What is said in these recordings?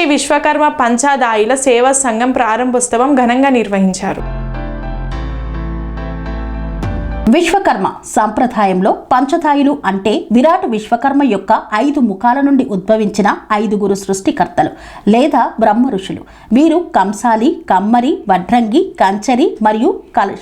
శ్రీ విశ్వకర్మ పంచదాయిల సేవా సంఘం ప్రారంభోత్సవం ఘనంగా నిర్వహించారు. విశ్వకర్మ సంప్రదాయంలో పంచదాయులు అంటే విరాట్ విశ్వకర్మ యొక్క 5 ముఖాల నుండి ఉద్భవించిన 5గురు సృష్టికర్తలు లేదా బ్రహ్మ ఋషులు. వీరు కంసాలి, కమ్మరి, వడ్రంగి, కంచరి మరియు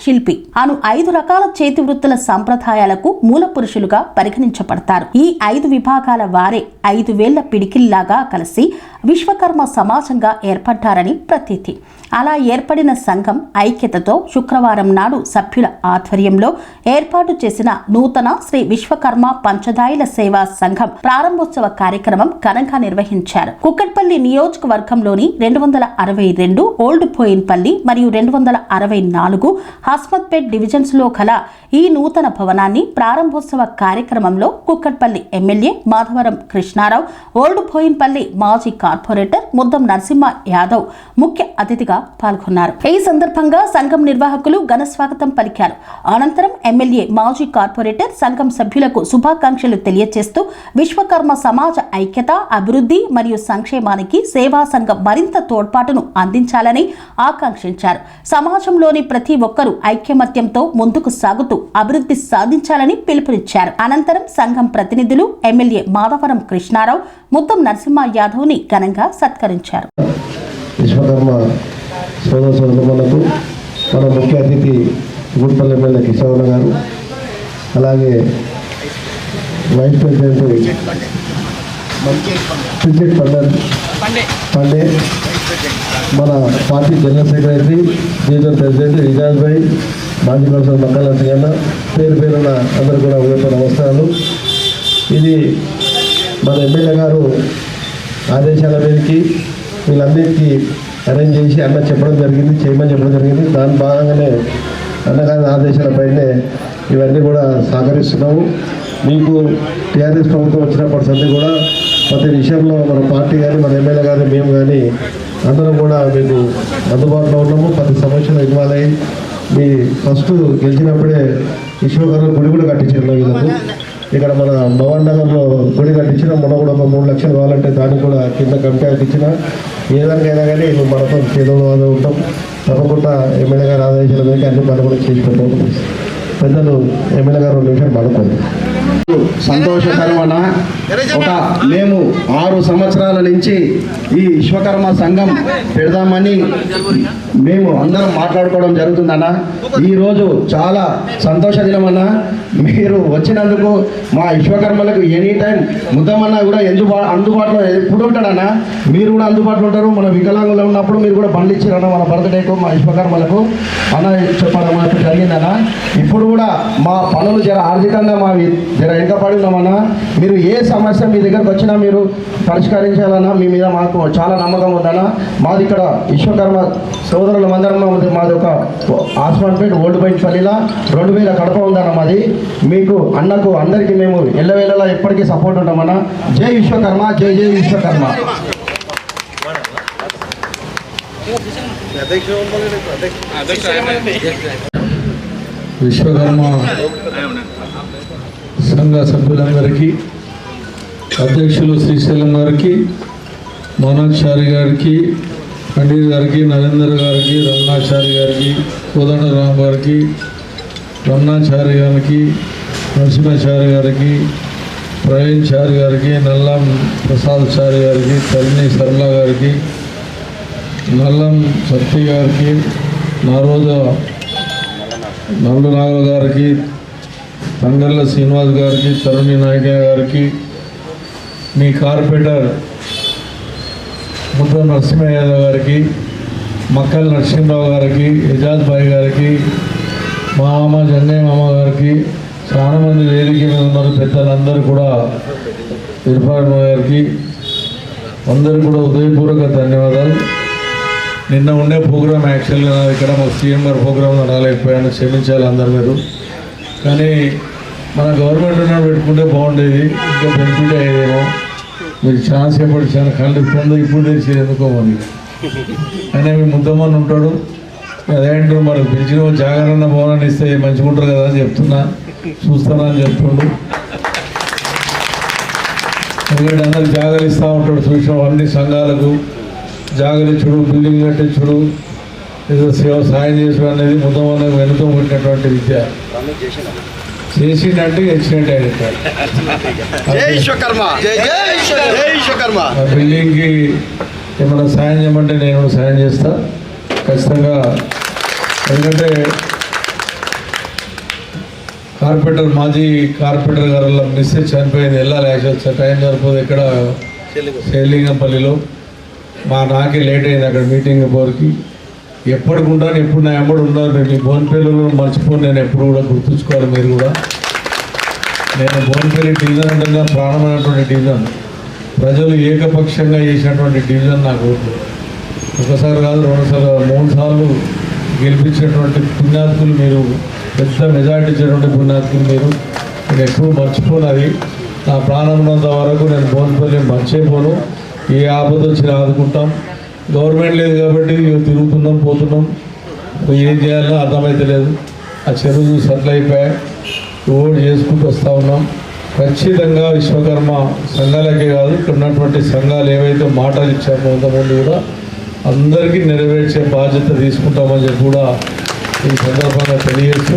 శిల్పి అను 5 రకాల చేతి వృత్తుల సంప్రదాయాలకు మూల పురుషులుగా పరిగణించబడతారు. ఈ 5 విభాగాల వారే 5 వేళ్ల పిడికిల్లాగా కలిసి విశ్వకర్మ సమాజంగా ఏర్పడ్డారని ప్రతీతి. అలా ఏర్పడిన సంఘం ఐక్యతతో శుక్రవారం నాడు సభ్యుల ఆధ్వర్యంలో ఏర్పాటు చేసిన నూతన శ్రీ విశ్వకర్మ పంచదాయిల సేవా సంఘం ప్రారంభోత్సవ కార్యక్రమం ఘనంగా నిర్వహించారు. కుక్కట్పల్లి నియోజకవర్గంలోని 262 ఓల్డ్ బోయిన్పల్లి మరియు 264 హస్మత్పేట్ డివిజన్స్ లో కల ఈ నూతన భవనాన్ని ప్రారంభోత్సవ కార్యక్రమంలో కుక్కట్పల్లి ఎమ్మెల్యే మాధవరం కృష్ణారావు, ఓల్డ్ బోయిన్పల్లి మాజీ కార్పొరేటర్ ముద్దం నరసింహ యాదవ్ ముఖ్య అతిథిగా పాల్గొన్నారు. ఈ సందర్భంగా సంఘం నిర్వాహకులు ఘన స్వాగతం పలికారు. అనంతరం ఎమ్మెల్యే మాజీ కార్పొరేటర్ సంఘం సభ్యులకు శుభాకాంక్షలు తెలియజేస్తూ విశ్వకర్మ సమాజ ఐక్యత, అభివృద్ధి మరియు సంక్షేమానికి సేవా సంఘం మరింత తోడ్పాటును అందించాలని ఆకాంక్షించారు. సమాజంలోని ప్రతి ఒక్కరూ ఐక్యమత్యంతో ముందుకు సాగుతూ అభివృద్ధి సాధించాలని పిలుపునిచ్చారు. అనంతరం సంఘం ప్రతినిధులు ఎమ్మెల్యే మాధవరం కృష్ణారావు, ముద్దం నరసింహ యాదవ్ ని ఘనంగా సత్కరించారు. విశ్వకర్మ సోదర సోదరులకు మన ముఖ్య అతిథి గుడిపల్లి ఎమ్మెల్యే కిషోర్ గారు, అలాగే వైస్ ప్రెసిడెంట్ పండే, మన party general secretary division president Riyaz bhai, మాజీ కౌన్సిలర్ మక్కల నరసింహన్న, పేరు పేరున్న అందరూ కూడా ఉదయపూర్ నమస్కారాలు. ఇది మన ఎమ్మెల్యే గారు ఆదేశాల మేరకి వీళ్ళందరికీ అరేంజ్ చేసి అన్న చెప్పడం జరిగింది, చేయమని చెప్పడం జరిగింది. దాని భాగంగానే అన్నగారి ఆదేశాలపైనే ఇవన్నీ కూడా సహకరిస్తున్నాము. మీకు టీఆర్ఎస్ ప్రభుత్వం వచ్చినప్పటి సంది కూడా ప్రతి విషయంలో మన పార్టీ కానీ, మన ఎమ్మెల్యే కానీ, మేము కానీ అందరం కూడా మీకు అందుబాటులో ఉన్నాము. ప్రతి సమస్యలో ఇన్వాల్వ్ అయ్యి మీ ఫస్ట్ గెలిచినప్పుడే విశ్వకర్మ గుడి కూడా కట్టించారు. వీళ్ళకు ఇక్కడ మన భవన్ నగర్లో గుడి కట్టించిన, మొన్న కూడా ఒక 3 లక్షలు కావాలంటే దానికి కూడా కింద కమిటీ ఇచ్చిన. ఏదానికైనా కానీ నువ్వు మనతో చేతులు ఉంటాం. తప్పకుండా ఎమ్మెల్యే గారు ఆదేశాల మీద అన్ని పనులు కూడా చేసి పెట్టాము. పెద్దలు ఎమ్మెల్యే గారు 2 నిమిషాలు మాట్లాడుకోండి. సంతోషకరమైన మేము 6 సంవత్సరాల నుంచి ఈ విశ్వకర్మ సంఘం పెడదామని మేము అందరం మాట్లాడుకోవడం జరుగుతుందన్న. ఈరోజు చాలా సంతోష దినమన్నా. మీరు వచ్చినందుకు మా విశ్వకర్మలకు ఎనీ టైం ముద్దమన్నా కూడా అందుబాటులో ఎప్పుడు ఉంటాడన్నా. మీరు కూడా అందుబాటులో ఉంటారు. మన వికలాంగులు ఉన్నప్పుడు మీరు కూడా బండ్లు ఇచ్చారన్న మన బర్త్డేకు మా విశ్వకర్మలకు అన్న చెప్పడం జరిగిందన్న. ఇప్పుడు కూడా మా పనులు జర ఆర్థికంగా మావి జర వెనుకబడి ఉన్నామన్నా. మీరు ఏ సమస్య మీ దగ్గరకు వచ్చినా మీరు పరిష్కరించాలన్నా. మీ మీద మాకు చాలా నమ్మకం ఉందన్నా. మాది ఇక్కడ విశ్వకర్మ సోదరుల మందరం మాది ఒక ఆస్మాన్పేట ఓల్డ్ బోయిన్పల్లిలో 2000 కడప ఉందన్న మాది. మీకు అన్నకు అందరికీ మేము ఎల్లవేళలా ఎప్పటికీ సపోర్ట్ ఉంటామన్నా. జై విశ్వకర్మ, జై జై విశ్వకర్మ. విశ్వకర్మ సంఘ సభ్యులందరికీ, అధ్యక్షులు శ్రీశైలం గారికి, మోనాచారి గారికి, పండిత్ గారికి, నరేందర్ గారికి, రమణాచారి గారికి, కోదండరామ్ గారికి, రమణాచారి గారికి, నరసింహాచారి గారికి, ప్రవీణ్ చారి గారికి, నల్లం ప్రసాద్ చారి గారికి, తల్లి సరళ గారికి, నల్లం సత్య గారికి, నల్లు నాగ గారికి, తంగళ్ళ శ్రీనివాస్ గారికి, తరుణి నాయక గారికి, మీ కార్పొరేటర్ ముద్ద నరసింహ యాదవ్ గారికి, మక్కల్ నరసింహరావు గారికి, ఎజాజ్ భాయ్ గారికి, మా అమ్మ జంగయ్య మామ గారికి, చాలామంది వేదిక మీద ఉన్నారు పెద్దలందరూ కూడా, ఇర్ఫాన్ గారికి అందరికీ కూడా హృదయపూర్వక ధన్యవాదాలు. నిన్న ఉండే ప్రోగ్రామ్ యాక్చువల్గా ఇక్కడ మా సీఎం గారు ప్రోగ్రాంలో రాలేకపోయాను, క్షమించాలి అందరి మీద. కానీ మన గవర్నమెంట్ పెట్టుకుంటే బాగుండేది, ఇంకా బెనిఫిట్ అయ్యేదేమో. మీరు ఛాన్స్ ఎప్పుడు చాలా కనిపిస్తుందో ఇప్పుడు తెలిసి ఎందుకో మరి. అయినా మీ ముద్దమ్మని ఉంటాడు, అదేంటో మరి పిలిచిన జాగరణ భవనాన్ని ఇస్తే మంచిగా ఉంటారు కదా అని చెప్తున్నా, చూస్తానా అని చెప్తుండు. ఎందుకంటే అందరికి జాగరిస్తూ ఉంటాడు, చూసిన అన్ని సంఘాలకు జాగరించుడు, బిల్డింగ్ కట్టించుడు, ఏదో సాయం చేసుడు అనేది ముద్దమన్న వెనుక ఉన్నటువంటి విద్య. చేసిందంటే ఇచ్చినట్టు ఆ బిల్డింగ్కి ఏమైనా సాయం చేయమంటే నేను సాయం చేస్తా ఖచ్చితంగా. ఎందుకంటే మాజీ కార్పొరేటర్ గారు మిస్సెస్ చనిపోయింది, వెళ్ళాలి యాక్చువల్ టైం సరిపోదు. ఇక్కడ సేలింగంపల్లిలో నాకే లేట్ అయింది అక్కడ మీటింగ్ పోరికి. ఎప్పటికుంటాను, ఎప్పుడు నా ఎమ్మడు ఉన్నారు. మీ బోన్పేలు మర్చిపోను, నేను ఎప్పుడు కూడా గుర్తుంచుకోవాలి. మీరు కూడా నేను బోన్పేలి డివిజన్ అంటే ప్రాణమైనటువంటి డివిజన్, ప్రజలు ఏకపక్షంగా చేసినటువంటి డివిజన్ నాకు ఒకసారి కాదు 2 సార్లు 3 సార్లు గెలిపించినటువంటి పుణ్యాత్ములు మీరు, పెద్ద మెజార్టీ ఇచ్చినటువంటి పుణ్యాత్ములు మీరు. నేను ఎప్పుడు మర్చిపోను. నా ప్రాణం ఉన్నంత వరకు నేను బోన్పల్లి మర్చిపోను. ఏ ఆపద వచ్చినా ఆదుకుంటాం. గవర్నమెంట్ లేదు కాబట్టి తిరుగుతున్నాం, పోతున్నాం, ఏం చేయాలో అర్థమైతే లేదు. ఆ చెరువు సెటిల్ అయిపోయాయి, ఓడి చేసుకుంటూ వస్తూ ఉన్నాం. ఖచ్చితంగా విశ్వకర్మ సంఘాలకే కాదు, ఇక్కడ ఉన్నటువంటి సంఘాలు ఏవైతే మాటలు ఇచ్చామో ఇంతకుముందు కూడా అందరికీ నెరవేర్చే బాధ్యత తీసుకుంటామని చెప్పి కూడా ఈ సందర్భంగా తెలియజేస్తూ,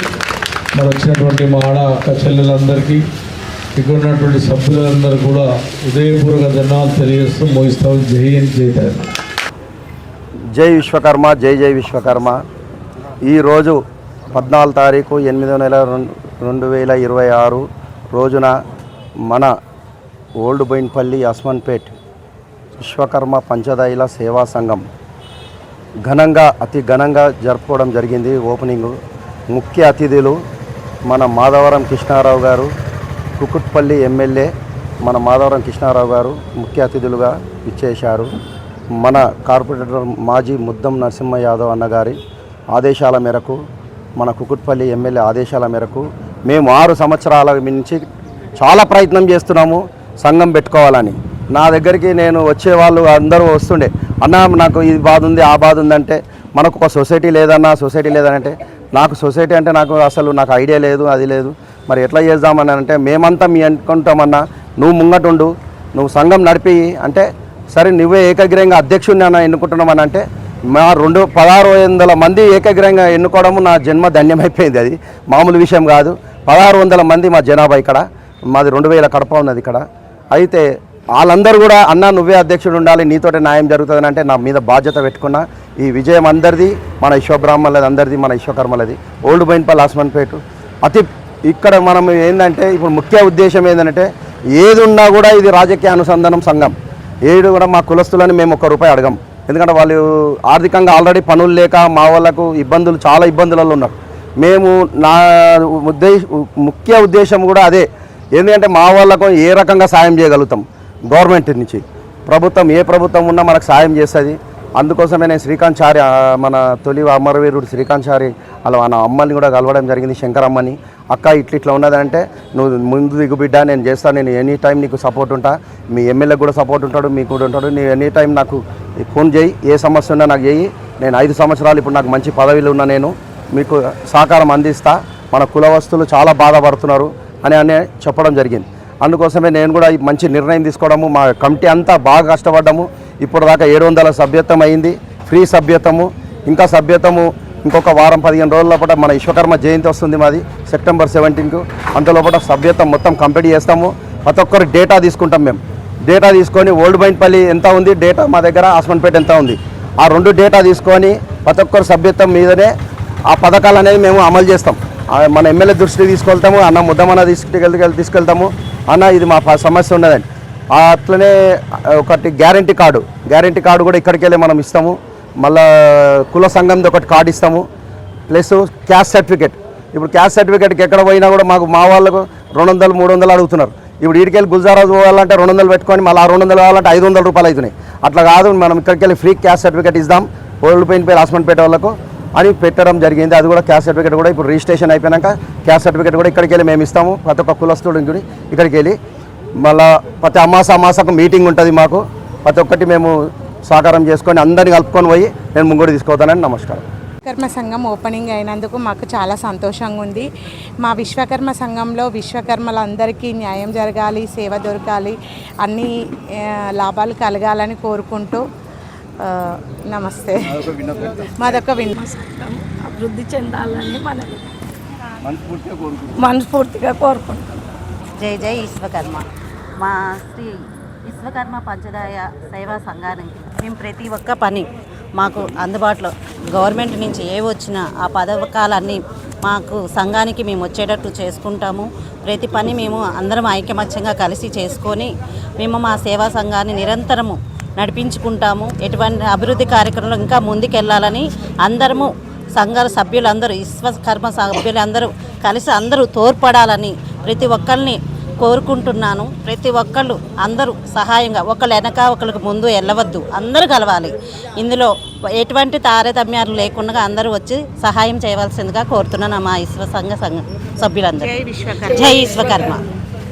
మరి వచ్చినటువంటి మా అక్క చెల్లెలందరికీ, ఇక్కడ ఉన్నటువంటి సభ్యులందరూ కూడా హృదయపూర్వక ధన్యవాదాలు తెలియజేస్తూ ముగిస్తాం. జై హింద్, జై తెలంగాణ. జై విశ్వకర్మ, జై జై విశ్వకర్మ. ఈరోజు 14 తారీఖు 8వ నెల 2026 రోజున మన ఓల్డ్ బోయిన్పల్లి అస్మాన్పేట్ విశ్వకర్మ పంచదాయిల సేవా సంఘం అతి ఘనంగా జరుపుకోవడం జరిగింది. ఓపెనింగ్ ముఖ్య అతిథులు మన మాధవరం కృష్ణారావు గారు, కుకుట్పల్లి ఎమ్మెల్యే మన మాధవరం కృష్ణారావు గారు ముఖ్య అతిథులుగా ఇచ్చేశారు. మన కార్పొరేటర్ మాజీ ముద్దం నరసింహ యాదవ్ అన్నగారి ఆదేశాల మేరకు, మన కుకుట్పల్లి ఎమ్మెల్యే ఆదేశాల మేరకు మేము 6 సంవత్సరాల నుంచి చాలా ప్రయత్నం చేస్తున్నాము సంఘం పెట్టుకోవాలని. నా దగ్గరికి నేను వచ్చేవాళ్ళు అందరూ వస్తుండే, అన్న నాకు ఇది బాధ ఉంది, ఆ బాధ ఉందంటే, మనకు ఒక సొసైటీ లేదన్నా, సొసైటీ లేదనంటే, నాకు సొసైటీ అంటే నాకు ఐడియా లేదు, అది లేదు, మరి ఎట్లా చేద్దామని అంటే, మేమంతా మీ అనుకుంటామన్నా, నువ్వు ముంగటుండు, నువ్వు సంఘం నడిపి అంటే, సరే నువ్వే ఏకగ్రీయంగా అధ్యక్షుడిని అన్న ఎన్నుకుంటున్నామని అంటే, మా 1600 మంది ఏకగ్రీయంగా ఎన్నుకోవడము నా జన్మ ధన్యమైపోయింది. అది మామూలు విషయం కాదు. 1600 మంది మా జనాభా ఇక్కడ, మాది 2000 కడప ఉన్నది ఇక్కడ. అయితే వాళ్ళందరూ కూడా అన్న నువ్వే అధ్యక్షుడు ఉండాలి, నీతోటే న్యాయం జరుగుతుందని అంటే నా మీద బాధ్యత పెట్టుకున్నా. ఈ విజయం అందరిది, మన విశ్వబ్రాహ్మణులది, అందరిది, మన విశ్వకర్మలది. ఓల్డ్ బోయిన్పల్లి అస్మాన్పేట ఇక్కడ మనం ఏంటంటే ఇప్పుడు ముఖ్య ఉద్దేశం ఏంటంటే, ఏది ఉన్నా కూడా ఇది రాజకీయ అనుసంధానం సంఘం. ఏడు కూడా మా కులస్తులని మేము ₹1 అడగం. ఎందుకంటే వాళ్ళు ఆర్థికంగా ఆల్రెడీ పనులు లేక మా వాళ్ళకు చాలా ఇబ్బందులలో ఉన్నారు. మేము ముఖ్య ఉద్దేశం కూడా అదే. ఎందుకంటే మా వాళ్ళకు ఏ రకంగా సాయం చేయగలుగుతాం, గవర్నమెంట్ నుంచి ఏ ప్రభుత్వం ఉన్నా మనకు సాయం చేస్తుంది. అందుకోసమే నేను శ్రీకాంత్ చారి, మన తొలి అమరవీరుడు శ్రీకాంత్ చారి వాళ్ళ అమ్మని కూడా కలవడం జరిగింది, శంకరమ్మని. అక్క ఇట్లా ఉన్నదంటే, నువ్వు ముందు దిగు బిడ్డ, నేను చేస్తాను, నేను ఎనీ టైం నీకు సపోర్ట్ ఉంటా, మీ ఎమ్మెల్యే కూడా సపోర్ట్ ఉంటాడు, మీకు కూడా ఉంటాడు, నేను ఎనీ టైం నాకు ఫోన్ చేయి, ఏ సమస్య ఉన్నా నాకు చేయి, నేను 5 సంవత్సరాలు ఇప్పుడు నాకు మంచి పదవిలో ఉన్నా, నేను మీకు సహకారం అందిస్తా, మన కులవస్తులు చాలా బాధపడుతున్నారు అని చెప్పడం జరిగింది. అందుకోసమే నేను కూడా మంచి నిర్ణయం తీసుకోవడము, మా కమిటీ అంతా బాగా కష్టపడ్డాము. ఇప్పుడు దాకా 700 సభ్యత్వం అయింది, ఫ్రీ సభ్యత్వము. ఇంకా సభ్యత్వము ఇంకొక వారం 15 రోజుల లోపల మన విశ్వకర్మ జయంతి వస్తుంది మాది, సెప్టెంబర్ 17కు. అంతలోపల సభ్యత్వం మొత్తం కంప్లీట్ చేస్తాము. ప్రతి ఒక్కరు డేటా తీసుకుంటాం. మేము డేటా తీసుకొని ఓల్డ్ బోయిన్పల్లి ఎంత ఉంది డేటా, మా దగ్గర అస్మాన్పేట ఎంత ఉంది, ఆ 2 డేటా తీసుకొని ప్రతి ఒక్కరు సభ్యత్వం మీదనే ఆ పథకాలు అనేది మేము అమలు చేస్తాం. మన ఎమ్మెల్యే దృష్టికి తీసుకెళ్తాము, అన్న ముద్దమన్న తీసుకెళ్తాము, అన్న ఇది మా సమస్య ఉన్నదని. అట్లనే ఒకటి గ్యారంటీ కార్డు కూడా ఇక్కడికి వెళ్ళి మనం ఇస్తాము. మళ్ళా కుల సంఘంది ఒకటి కార్డు ఇస్తాము, ప్లస్ క్యాస్ట్ సర్టిఫికేట్. ఇప్పుడు క్యాస్ట్ సర్టిఫికేట్కి ఎక్కడ పోయినా కూడా మా వాళ్ళకు 200-300 అడుగుతున్నారు. ఇప్పుడు వీడికెళ్ళి గుల్జారాజు పోవాలంటే 200 పెట్టుకొని మళ్ళీ ఆ 200 కావాలంటే ₹500 అవుతున్నాయి. అట్లా కాదు, మనం ఇక్కడికి వెళ్ళి ఫ్రీ క్యాస్ట్ సర్టిఫికేట్ ఇద్దాం ఓల్డ్ బోయిన్పల్లి అస్మాన్పేట వాళ్ళకు అని పెట్టడం జరిగింది. అది కూడా క్యాస్ట్ సర్టిఫికేట్ కూడా ఇప్పుడు రిజిస్ట్రేషన్ అయిపోయాక క్యాస్ట్ సర్టిఫికేట్ కూడా ఇక్కడికి వెళ్ళి మేము ఇస్తాము. ప్రతి ఒక్క కులస్తుడికి ఇక్కడికి వెళ్ళి మళ్ళీ ప్రతి అమాసకు మీటింగ్ ఉంటుంది మాకు. ప్రతి ఒక్కటి మేము సహకారం చేసుకొని అందరినీ కలుపుకొని పోయి నేను ముంగడు తీసుకుపోతానని. నమస్కారం. విశ్వకర్మ సంఘం ఓపెనింగ్ అయినందుకు మాకు చాలా సంతోషంగా ఉంది. మా విశ్వకర్మ సంఘంలో విశ్వకర్మలందరికీ న్యాయం జరగాలి, సేవ దొరకాలి, అన్ని లాభాలు కలగాలని కోరుకుంటూ నమస్తే. మాదొక అభివృద్ధి చెందాలని మనం మనస్ఫూర్తిగా కోరుకుంటున్నాం. జై జై విశ్వకర్మ. మా శ్రీ విశ్వకర్మ పంచదాయ సేవా సంఘానికి మేము ప్రతి ఒక్క పని మాకు అందుబాటులో గవర్నమెంట్ నుంచి ఏ వచ్చినా ఆ పథకాలన్నీ మాకు సంఘానికి మేము వచ్చేటట్టు చేసుకుంటాము. ప్రతి పని మేము అందరం ఐకమత్యంగా కలిసి చేసుకొని మేము మా సేవా సంఘాన్ని నిరంతరము నడిపించుకుంటాము. ఎటువంటి అభివృద్ధి కార్యక్రమంలో ఇంకా ముందుకెళ్ళాలని అందరము సంఘ సభ్యులందరూ విశ్వకర్మ సభ్యులందరూ కలిసి అందరూ తోడ్పడాలని ప్రతి ఒక్కరిని కోరుకుంటున్నాను. ప్రతి ఒక్కళ్ళు అందరూ సహాయంగా ఒకళ్ళు వెనక ఒకరికి ముందు వెళ్ళవద్దు, అందరూ కలవాలి. ఇందులో ఎటువంటి తారతమ్యాలు లేకుండా అందరూ వచ్చి సహాయం చేయవలసిందిగా కోరుతున్నాను మా విశ్వ సంఘ సభ్యులందరూ. జై విశ్వకర్మ.